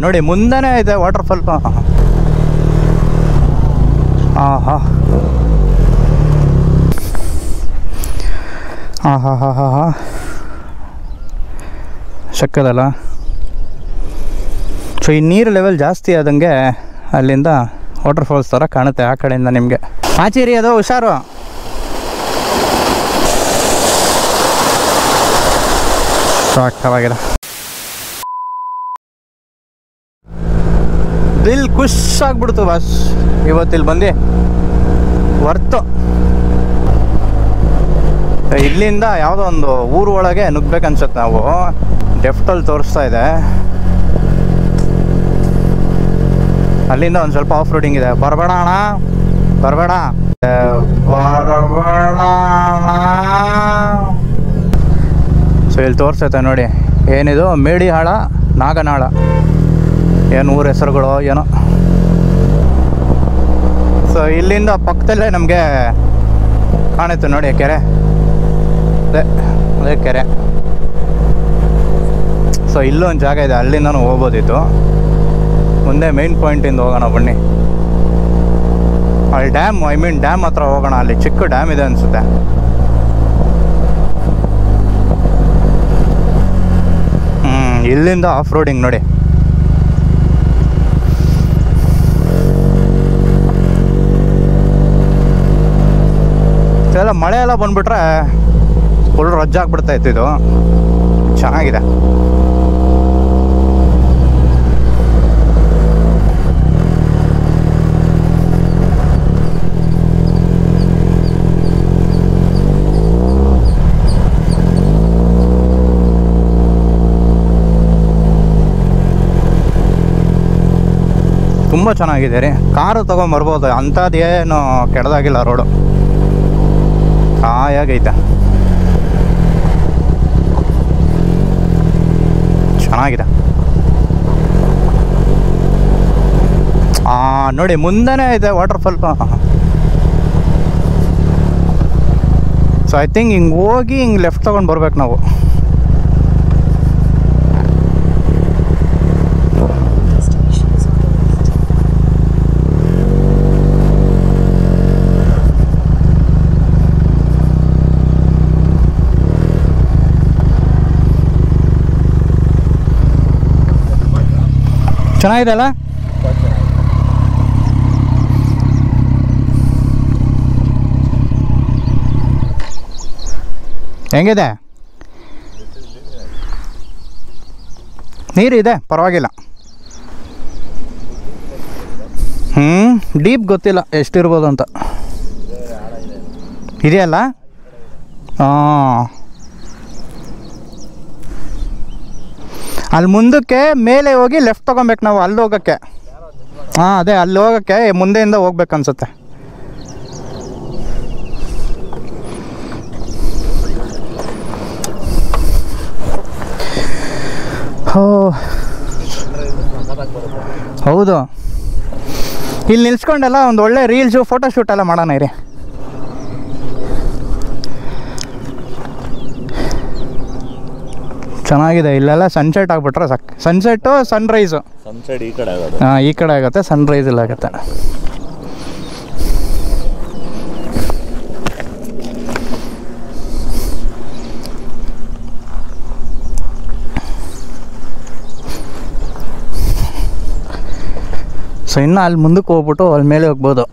ನೋಡಿ ಮುಂದೆನೇ ಇದೆ ವಾಟರ್ಫಾಲ್. ಹಾಂ ಸಕ್ಕದಲ್ಲ. ಸೊ ಈ ನೀರು ಲೆವೆಲ್ ಜಾಸ್ತಿ ಆದಂಗೆ ಅಲ್ಲಿಂದ ವಾಟರ್ಫಾಲ್ಸ್ ಥರ ಕಾಣುತ್ತೆ ಆ ಕಡೆಯಿಂದ ನಿಮಗೆ. ಆಚೇರಿ ಅದು ಹುಷಾರು. ಸಾಕಾಗಿದೆ. ದಿಲ್ ಖುಷ್ ಆಗ್ಬಿಡ್ತು ಬಸ್ ಇವತ್ತಿಲ್ಲಿ ಬಂದು. ವರ್ತು. ಇಲ್ಲಿಂದ ಯಾವುದೋ ಒಂದು ಊರು ಒಳಗೆ ನುಗ್ಬೇಕನ್ಸುತ್ತೆ ನಾವು. ಡೆಫ್ಟಲ್ಲಿ ತೋರಿಸ್ತಾ ಇದೆ. ಅಲ್ಲಿಂದ ಒಂದು ಸ್ವಲ್ಪ ಆಫ್ ರೋಡಿಂಗ್ ಇದೆ. ಬರಬೇಡ ಅಣ್ಣ, ಬರಬೇಡ. ಸೊ ಇಲ್ಲಿ ತೋರಿಸ್ತೈತೆ ನೋಡಿ, ಏನಿದು ಮೇಡಿಹಾಳ ನಾಗನಾಳ, ಏನು ಊರ ಹೆಸರುಗಳು ಏನೋ. ಸೊ ಇಲ್ಲಿಂದ ಪಕ್ಕದಲ್ಲೇ ನಮಗೆ ಕಾಣುತ್ತೆ ನೋಡಿ ಕೆರೆ. ಅದೇ ಕೆರೆ. ಸೊ ಇಲ್ಲೂ ಒಂದು ಜಾಗ ಇದೆ, ಅಲ್ಲಿಂದನೂ ಹೋಗ್ಬೋದಿತ್ತು. ಮುಂದೆ ಮೇನ್ ಪಾಯಿಂಟಿಂದ ಹೋಗೋಣ ಬನ್ನಿ. ಅಲ್ಲಿ ಡ್ಯಾಮ್, ಡ್ಯಾಮ್ ಹತ್ರ ಹೋಗೋಣ. ಅಲ್ಲಿ ಚಿಕ್ಕ ಡ್ಯಾಮ್ ಇದೆ ಅನಿಸುತ್ತೆ. ಇಲ್ಲಿಂದ ಆಫ್ ರೋಡಿಂಗ್ ನೋಡಿ. ಇದೆಲ್ಲ ಮಳೆ ಎಲ್ಲ ಬಂದ್ಬಿಟ್ರೆ ಫುಲ್ ರಜ್ಜಾಗ್ಬಿಡ್ತಾ ಇತ್ತು. ಇದು ಚೆನ್ನಾಗಿದೆ. ತುಂಬ ಚೆನ್ನಾಗಿದೆ ರೀ. ಕಾರು ತೊಗೊಂಬರ್ಬೋದು, ಅಂಥದ್ದೇನು ಕೆಡ್ದಾಗಿಲ್ಲ ರೋಡು. ಹಾಯಾಗೈತೆ, ಚೆನ್ನಾಗಿದೆ. ನೋಡಿ ಮುಂದೆನೇ ಇದೆ ವಾಟರ್ಫಾಲ್. ಸೊ ಐ ಥಿಂಕ್ ಹಿಂಗೆ ಹೋಗಿ ಹಿಂಗೆ ಲೆಫ್ಟ್ ತೊಗೊಂಡು ಬರ್ಬೇಕು ನಾವು. ಚೆನ್ನಾಗಿದೆ ಅಲ್ಲ? ಹೆಂಗಿದೆ? ನೀರಿದೆ, ಪರವಾಗಿಲ್ಲ. ಡೀಪ್ ಗೊತ್ತಿಲ್ಲ ಎಷ್ಟಿರ್ಬೋದು ಅಂತ. ಇದೆಯಲ್ಲ? ಅಲ್ಲಿ ಮುಂದಕ್ಕೆ ಮೇಲೆ ಹೋಗಿ ಲೆಫ್ಟ್ ತೊಗೊಬೇಕು ನಾವು ಅಲ್ಲಿ ಹೋಗೋಕ್ಕೆ. ಅದೇ ಅಲ್ಲಿ ಹೋಗೋಕ್ಕೆ ಮುಂದೆಯಿಂದ ಹೋಗ್ಬೇಕು ಅನ್ಸುತ್ತೆ. ಹೌದು, ಇಲ್ಲಿ ನಿಲ್ಸ್ಕೊಂಡೆಲ್ಲ ಒಂದು ಒಳ್ಳೆ ರೀಲ್ಸು ಫೋಟೋಶೂಟ್ ಎಲ್ಲ ಮಾಡೋಣ ಇರಿ. ಚೆನ್ನಾಗಿದೆ. ಇಲ್ಲೆಲ್ಲ ಸನ್ಸೆಟ್ ಆಗಿಬಿಟ್ರೆ ಸಾಕು. Sunset sunrise. ಸನ್ಸೆಟ್ ಈ ಕಡೆ ಆಗುತ್ತೆ. ಈ ಕಡೆ ಆಗುತ್ತೆ, ಸನ್ರೈಸ್ ಇಲ್ಲ ಆಗುತ್ತೆ. ಸೊ ಇನ್ನು ಅಲ್ಲಿ ಮುಂದಕ್ಕೆ ಹೋಗ್ಬಿಟ್ಟು ಅಲ್ಲಿ ಮೇಲೆ ಹೋಗ್ಬೋದು.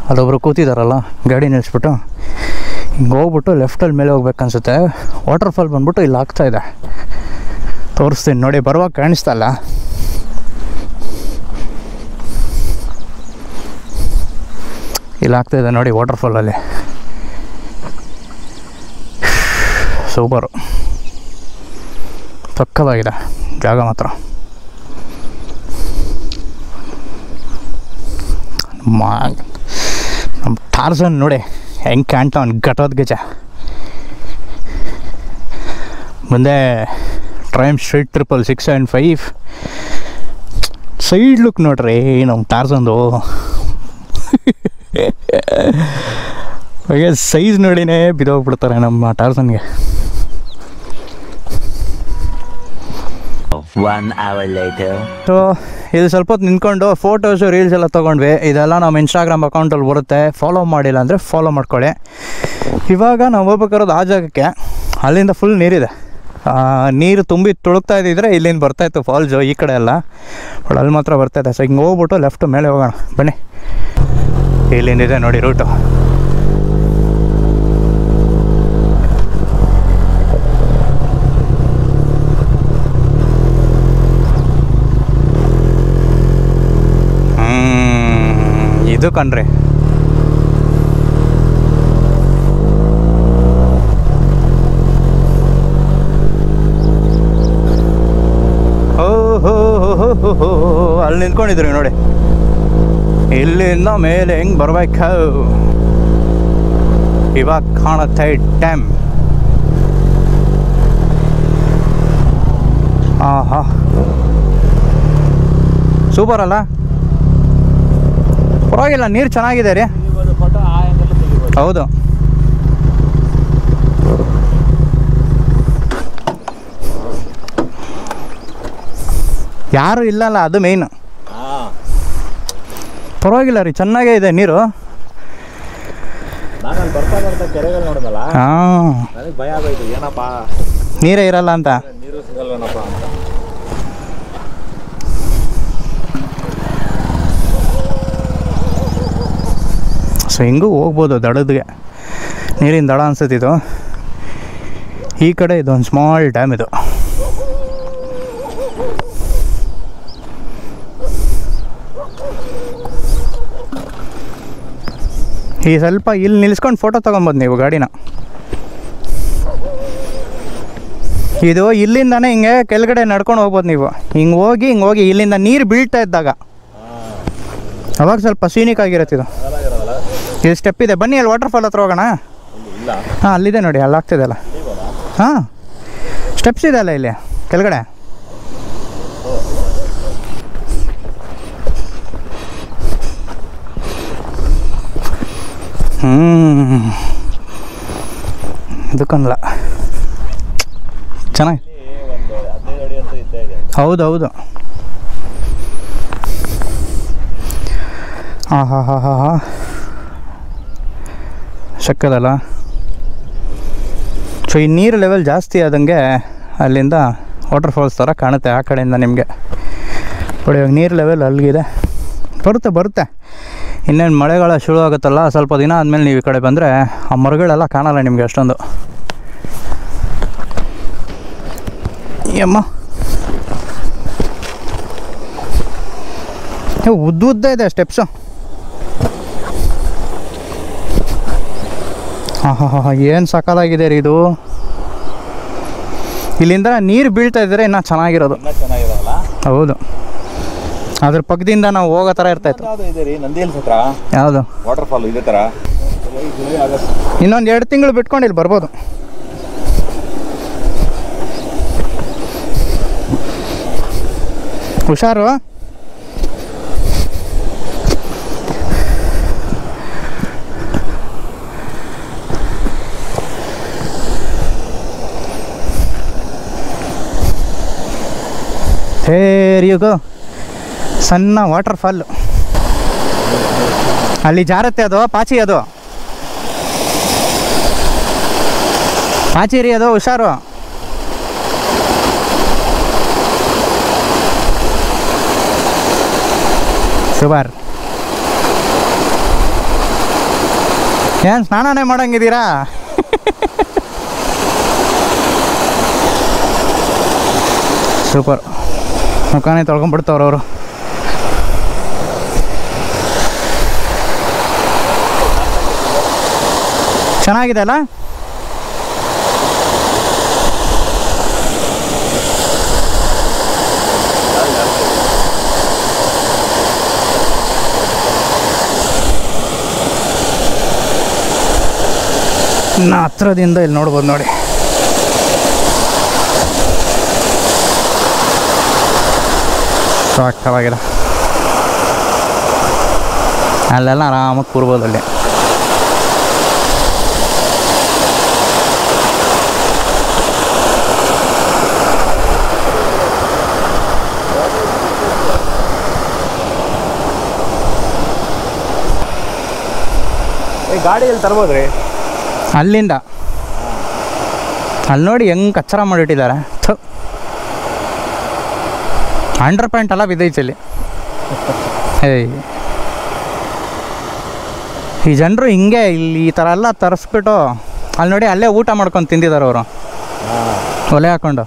ಅಲ್ಲೊಬ್ರು ಕೂತಿದ್ದಾರಲ್ಲ, ಗಾಡಿ ನಿಲ್ಲಿಸ್ಬಿಟ್ಟು ಹಿಂಗೆ ಹೋಗ್ಬಿಟ್ಟು ಲೆಫ್ಟಲ್ಲಿ ಮೇಲೆ ಹೋಗ್ಬೇಕು ಅನ್ಸುತ್ತೆ. ವಾಟರ್ಫಾಲ್ ಬಂದ್ಬಿಟ್ಟು ಇಲ್ಲಿ ಆಗ್ತಾಯಿದೆ, ತೋರಿಸ್ತೀನಿ ನೋಡಿ. ಬರುವಾಗ ಕಾಣಿಸ್ತಲ್ಲ, ಇಲ್ಲಿ ಆಗ್ತಾಯಿದೆ ನೋಡಿ ವಾಟರ್ಫಾಲಲ್ಲಿ. ಸೂಪರು, ಸಕ್ಕತ್ತಾಗಿದೆ ಜಾಗ ಮಾತ್ರ. ನಮ್ಮ ಟಾರ್ಜನ್ ನೋಡಿ ಹೆಂಗೆ ಕಾಣ್ತಾವನ್ ಘಟೋದ್ ಗಜ. ಮುಂದೆ ಟ್ರೈಮ್ ಸ್ಟ್ರೀಟ್ 665 ಸೈಡ್ ಲುಕ್ ನೋಡ್ರಿ ನಮ್ಮ ಟಾರ್ಜನ್ದು. ಹಾಗೆ ಸೈಜ್ ನೋಡಿನೇ ಬಿದ್ದೋಗ್ಬಿಡ್ತಾರೆ ನಮ್ಮ ಟಾರ್ಜನ್ಗೆ. 1 hour later. ಸೊ ಇದು ಸ್ವಲ್ಪ ಹೊತ್ತು ನಿಂತ್ಕೊಂಡು ಫೋಟೋಸು ರೀಲ್ಸ್ ಎಲ್ಲ ತೊಗೊಂಡ್ವಿ. ಇದೆಲ್ಲ ನಮ್ಮ ಇನ್ಸ್ಟಾಗ್ರಾಮ್ ಅಕೌಂಟಲ್ಲಿ ಬರುತ್ತೆ. ಫಾಲೋ ಮಾಡಿಲ್ಲ ಅಂದರೆ ಫಾಲೋ ಮಾಡ್ಕೊಳ್ಳಿ. ಇವಾಗ ನಾವು ಹೋಗ್ಬೇಕಾರೋದು ಆ ಜಾಗಕ್ಕೆ. ಅಲ್ಲಿಂದ ಫುಲ್ ನೀರಿದೆ. ನೀರು ತುಂಬಿ ತುಳುಕ್ತಾ ಇದ್ದಿದ್ರೆ ಇಲ್ಲಿಂದ ಬರ್ತಾಯಿತ್ತು ಫಾಲ್ಸು ಈ ಕಡೆ ಎಲ್ಲ. ಬಟ್ ಅಲ್ಲಿ ಮಾತ್ರ ಬರ್ತಾಯಿದೆ. ಸೊ ಹಿಂಗೆ ಹೋಗ್ಬಿಟ್ಟು ಲೆಫ್ಟ್ ಮೇಲೆ ಹೋಗೋಣ ಬನ್ನಿ. ಇಲ್ಲಿಂದಿದೆ ನೋಡಿ ರೂಟು. ಇದು ಕಣ್ರಿ ಅಲ್ಲಿ ನಿಂತ್ಕೊಂಡಿದ್ರಿ ನೋಡಿ. ಇಲ್ಲಿಂದ ಮೇಲೆ ಹೆಂಗೆ ಬರ್ಬೇಕು ಇವಾಗ ಕಾಣುತ್ತೆ ಡ್ಯಾಮ್. ಹಾ ಸೂಪರ್ ಅಲ್ಲ? ಪರವಾಗಿಲ್ಲ, ನೀರು ಚೆನ್ನಾಗಿದೆ ರೀ. ಹೌದು, ಯಾರು ಇಲ್ಲಲ್ಲ, ಅದು ಮೇಯ್ನು. ಪರವಾಗಿಲ್ಲ ರೀ, ಚೆನ್ನಾಗೇ ಇದೆ ನೀರು. ಹಾಂ, ನೀರೇ ಇರಲ್ಲ ಅಂತ. ಸೊ ಹಿಂಗೂ ಹೋಗ್ಬೋದು ದಡದ್ಗೆ. ನೀರಿನ ದಡ ಅನ್ಸುತ್ತಿದ್ದು. ಈ ಕಡೆ ಇದೊಂದು ಸ್ಮಾಲ್ ಡ್ಯಾಮ್ ಇದು. ಈ ಸ್ವಲ್ಪ ಇಲ್ಲಿ ನಿಲ್ಸ್ಕೊಂಡು ಫೋಟೋ ತೊಗೊಬೋದು ನೀವು ಗಾಡಿನ. ಇದು ಇಲ್ಲಿಂದಾನೇ ಹಿಂಗೆ ಕೆಳಗಡೆ ನಡ್ಕೊಂಡು ಹೋಗ್ಬೋದು ನೀವು. ಹಿಂಗೆ ಹೋಗಿ ಇಲ್ಲಿಂದ ನೀರು ಬೀಳ್ತಾ ಇದ್ದಾಗ ಅವಾಗ ಸ್ವಲ್ಪ ಸೀನಿಕ್ ಆಗಿರುತ್ತೆ ಇದು. ಇದು ಸ್ಟೆಪ್ ಇದೆ, ಬನ್ನಿ ಅಲ್ಲಿ ವಾಟರ್ ಫಾಲ್ ಹತ್ರ ಹೋಗೋಣ. ಹಾಂ, ಅಲ್ಲಿದೆ ನೋಡಿ, ಅಲ್ಲಿ ಆಗ್ತಿದೆ ಅಲ್ಲ. ಹಾಂ, ಸ್ಟೆಪ್ಸ್ ಇದೆ ಅಲ್ಲ ಇಲ್ಲಿ ಕೆಳಗಡೆ. ಇದಕ್ಕಲ್ಲ ಚೆನ್ನಾಗಿ. ಹೌದೌದು. ಹಾಂ ಹಾಂ ಹಾಂ ಹಾಂ ಹಾಂ ಸಕ್ಕದಲ್ಲ. ಸೊ ಈ ನೀರು ಲೆವೆಲ್ ಜಾಸ್ತಿ ಆದಂಗೆ ಅಲ್ಲಿಂದ ವಾಟರ್ ಫಾಲ್ಸ್ ಥರ ಕಾಣುತ್ತೆ ಆ ಕಡೆಯಿಂದ ನಿಮಗೆ. ನೋಡಿ ಇವಾಗ ನೀರು ಲೆವೆಲ್ ಅಲ್ಲಿಗಿದೆ. ಬರುತ್ತೆ. ಇನ್ನೇನು ಮಳೆಗಾಲ ಶುರು ಆಗುತ್ತಲ್ಲ, ಸ್ವಲ್ಪ ದಿನ ಆದಮೇಲೆ ನೀವು ಈ ಕಡೆ ಬಂದರೆ ಆ ಮರಗಳೆಲ್ಲ ಕಾಣಲ್ಲ ನಿಮಗೆ ಅಷ್ಟೊಂದು. ಅಮ್ಮ ಉದ್ದ ಇದೆ ಸ್ಟೆಪ್ಸು. ಹಾಂ ಏನು ಸಕಾಲಾಗಿದೆ ರೀ ಇದು. ಇಲ್ಲಿಂದ ನೀರು ಬೀಳ್ತಾ ಇದ್ದರೆ ಇನ್ನೂ ಚೆನ್ನಾಗಿರೋದು. ಹೌದು, ಅದ್ರ ಪಕ್ಕದಿಂದ ನಾವು ಹೋಗೋ ಥರ ಇರ್ತಾಯಿತ್ತು. ಯಾವುದು ವಾಟರ್ ಫಾಲ್ ಇದೇ ಥರ. ಇನ್ನೊಂದು 2 ತಿಂಗಳು ಬಿಟ್ಕೊಂಡು ಇಲ್ಲಿ ಬರ್ಬೋದು. ಹುಷಾರು. ಹೇರಿಯುಗೋ ಸಣ್ಣ ವಾಟರ್ ಫಾಲ್ ಅಲ್ಲಿ ಜಾರತ್ತೆ. ಅದು ಪಾಚಿ, ಅದು ಪಾಚಿ ರೀ, ಅದು ಹುಷಾರು. ಸೂಪರ್. ಏನು ಸ್ನಾನನೇ ಮಾಡಂಗಿದ್ದೀರಾ? ಸೂಪರ್. ಮುಖಾನೇ ತೊಳ್ಕೊಂಡ್ಬಿಡ್ತವ್ರು ಅವರು. ಚೆನ್ನಾಗಿದೆ ಅಲ್ಲ? ಇನ್ನು ಹತ್ರದಿಂದ ಇಲ್ಲಿ ನೋಡ್ಬೋದು ನೋಡಿ. ಸಾಕಾಗಿದೆ. ಅಲ್ಲೆಲ್ಲ ಆರಾಮಾಗಿ ಕೂರ್ಬೋದು ಅಲ್ಲಿ. ಗಾಡಿಯಲ್ಲಿ ತರ್ಬೋದ್ರಿ ಅಲ್ಲಿಂದ ಅಲ್ಲಿ ನೋಡಿ ಹೆಂಗೆ ಕಚ್ಚರ ಮಾಡಿಟ್ಟಿದ್ದಾರೆ. ಅಂಡರ್ ಪ್ಯಾಂಟ್ ಎಲ್ಲ ಬಿದ್ದೈತೆ ಇಲ್ಲಿ. ಏಯ್ ಈ ಜನರು ಹಿಂಗೆ ಇಲ್ಲಿ ಈ ಥರ ಎಲ್ಲ ತರಿಸ್ಬಿಟ್ಟು ಅಲ್ಲಿ ನೋಡಿ ಅಲ್ಲೇ ಊಟ ಮಾಡ್ಕೊಂಡು ತಿಂದಿದ್ದಾರೆ ಅವರು ಒಲೆ ಹಾಕ್ಕೊಂಡು.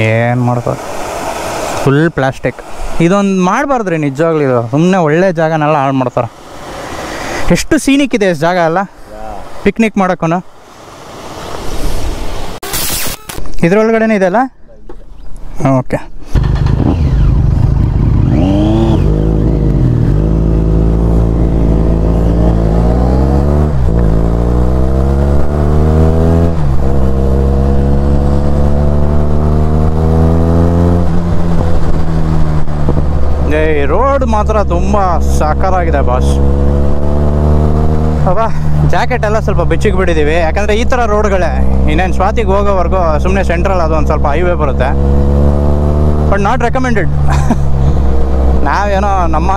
ಏನು ಮಾಡ್ತಾರೆ, ಫುಲ್ ಪ್ಲಾಸ್ಟಿಕ್. ಇದೊಂದು ಮಾಡಬಾರ್ದ್ರಿ ನಿಜವಾಗ್ಲೂ. ಇದು ಸುಮ್ಮನೆ ಒಳ್ಳೆ ಜಾಗನೆಲ್ಲ ಹಾಳು ಮಾಡ್ತಾರೆ. ಎಷ್ಟು ಸೀನಿಕ್ ಇದೆ ಜಾಗ ಅಲ್ಲ ಪಿಕ್ನಿಕ್ ಮಾಡೋಕ್ಕೂ. ಇದ್ರೊಳಗಡೆನೇ ಇದೆಯಲ್ಲ. ಓಕೆ, ಈ ರೋಡ್ ಮಾತ್ರ ತುಂಬ ಸಾಕಾಗಿದೆ ಬಾಸ್. ಅಬ್ಬಾ ಜಾಕೆಟ್ ಎಲ್ಲ ಸ್ವಲ್ಪ ಬೆಚ್ಚಿಗೆ ಬಿಟ್ಟಿದ್ದೀವಿ, ಯಾಕಂದರೆ ಈ ಥರ ರೋಡ್ಗಳೇ. ಇನ್ನೇನು ಸ್ವಾತಿಗೆ ಹೋಗೋವರೆಗೂ ಸುಮ್ಮನೆ ಸೆಂಟ್ರಲ್ ಅದು ಒಂದು ಸ್ವಲ್ಪ ಹೈವೇ ಬರುತ್ತೆ, ಬಟ್ ನಾಟ್ ರೆಕಮೆಂಡೆಡ್. ನಾವೇನೋ ನಮ್ಮ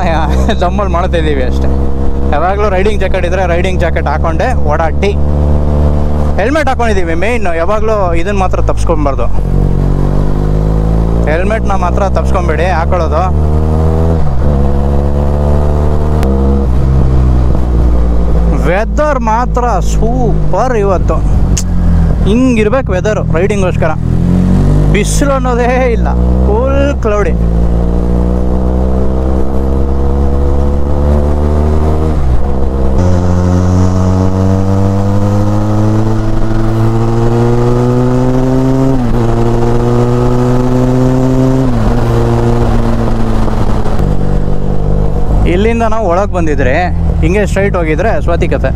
ದಮ್ಮಲ್ಲಿ ಮಾಡ್ತಾಯಿದ್ದೀವಿ ಅಷ್ಟೇ. ಯಾವಾಗಲೂ ರೈಡಿಂಗ್ ಜಾಕೆಟ್ ಇದ್ದರೆ ರೈಡಿಂಗ್ ಜಾಕೆಟ್ ಹಾಕ್ಕೊಂಡೆ ಓಡಾಡಿ. ಹೆಲ್ಮೆಟ್ ಹಾಕ್ಕೊಂಡಿದ್ದೀವಿ ಮೇಯ್ನ್. ಯಾವಾಗಲೂ ಇದನ್ನು ಮಾತ್ರ ತಪ್ಸ್ಕೊಬಾರ್ದು, ಹೆಲ್ಮೆಟ್ನ ಮಾತ್ರ ತಪ್ಸ್ಕೊಬೇಡಿ ಹಾಕೊಳ್ಳೋದು. ವೆದರ್ ಮಾತ್ರ ಸೂಪರ್ ಇವತ್ತು. ಹಿಂಗಿರ್ಬೇಕು ವೆದರು ರೈಡಿಂಗೋಸ್ಕರ. ಬಿಸಿಲು ಅನ್ನೋದೇ ಇಲ್ಲ, ಫುಲ್ ಕ್ಲೌಡಿ. ಇಲ್ಲಿಂದ ನಾವು ಒಳಗೆ ಬಂದಿದ್ರೆ ಹಿಂಗೆ ಸ್ಟ್ರೈಟ್ ಹೋಗಿದ್ರೆ ಸ್ವಾತಿ ಕತೆ.